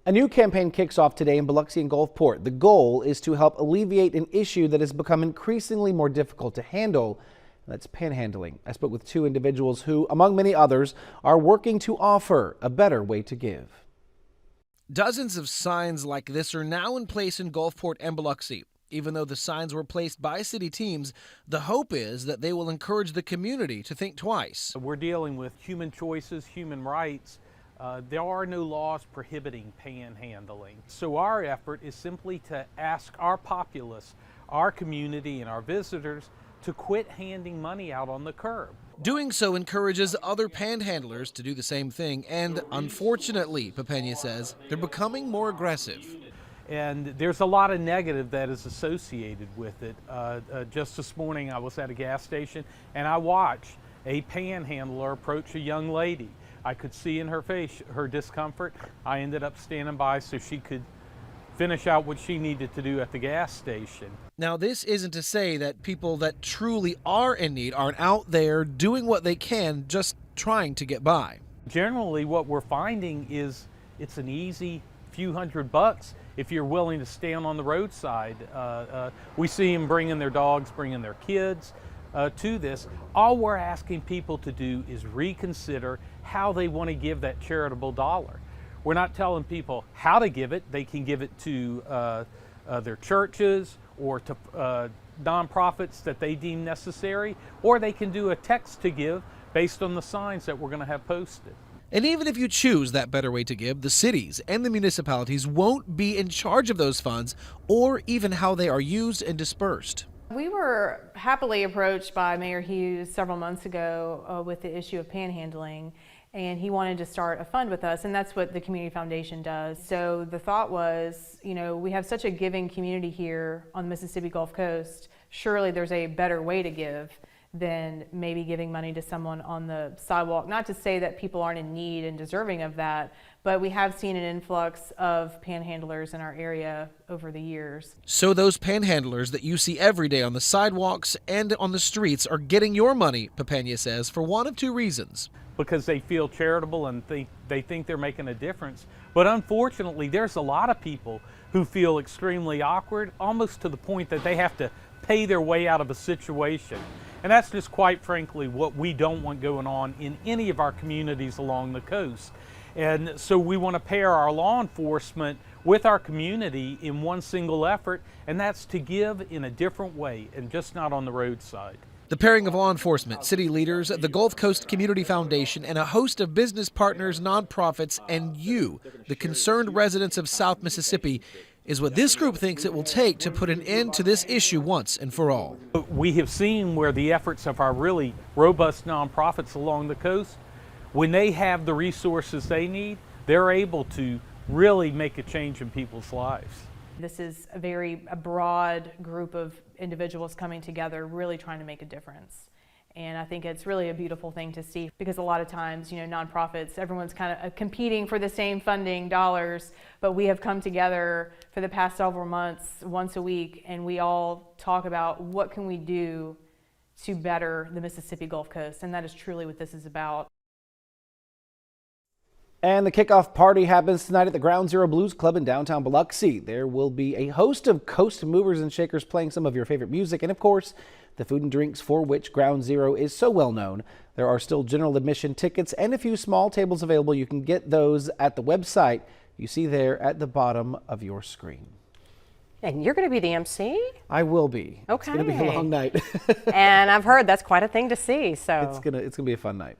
A new campaign kicks off today in Biloxi and Gulfport. The goal is to help alleviate an issue that has become increasingly more difficult to handle. That's panhandling. I spoke with two individuals who, among many others, are working to offer a better way to give. Dozens of signs like this are now in place in Gulfport and Biloxi. Even though the signs were placed by city teams, the hope is that they will encourage the community to think twice. We're dealing with human choices, human rights. There are no laws prohibiting panhandling. So our effort is simply to ask our populace, our community, and our visitors to quit handing money out on the curb. Doing so encourages other panhandlers to do the same thing, and unfortunately, Papenia says, they're becoming more aggressive. And there's a lot of negative that is associated with it. Just this morning I was at a gas station and I watched a panhandler approach a young lady. I could see in her face her discomfort. I ended up standing by so she could finish out what she needed to do at the gas station. Now, this isn't to say that people that truly are in need aren't out there doing what they can, just trying to get by. Generally, what we're finding is it's an easy few $100 if you're willing to stand on the roadside. We see them bringing their dogs, bringing their kids to this. All we're asking people to do is reconsider how they want to give that charitable dollar. We're not telling people how to give it. They can give it to their churches or to nonprofits that they deem necessary, or they can do a text to give based on the signs that we're going to have posted. And even if you choose that better way to give, the cities and the municipalities won't be in charge of those funds or even how they are used and dispersed. We were happily approached by Mayor Hughes several months ago with the issue of panhandling, and he wanted to start a fund with us, and that's what the Community Foundation does. So the thought was, you know, we have such a giving community here on the Mississippi Gulf Coast. Surely there's a better way to give than maybe giving money to someone on the sidewalk. Not to say that people aren't in need and deserving of that, but we have seen an influx of panhandlers in our area over the years. So those panhandlers that you see every day on the sidewalks and on the streets are getting your money, Papenia says, for one of two reasons. Because they feel charitable and they think they're making a difference. But unfortunately, there's a lot of people who feel extremely awkward, almost to the point that they have to pay their way out of a situation. And that's just quite frankly what we don't want going on in any of our communities along the coast. And so we want to pair our law enforcement with our community in one single effort, and that's to give in a different way and just not on the roadside. The pairing of law enforcement, city leaders, the Gulf Coast Community Foundation, and a host of business partners, nonprofits, and you, the concerned residents of South Mississippi, is what this group thinks it will take to put an end to this issue once and for all. We have seen where the efforts of our really robust nonprofits along the coast, when they have the resources they need, they're able to really make a change in people's lives. This is a broad group of individuals coming together, really trying to make a difference. And I think it's really a beautiful thing to see, because a lot of times, you know, nonprofits, everyone's kind of competing for the same funding dollars, but we have come together for the past several months, once a week, and we all talk about what can we do to better the Mississippi Gulf Coast, and that is truly what this is about. And the kickoff party happens tonight at the Ground Zero Blues Club in downtown Biloxi. There will be a host of coast movers and shakers playing some of your favorite music, and of course, the food and drinks for which Ground Zero is so well known. There are still general admission tickets and a few small tables available. You can get those at the website you see there at the bottom of your screen. And you're going to be the MC? I will be. Okay. It's going to be a long night. And I've heard that's quite a thing to see. So it's gonna be a fun night.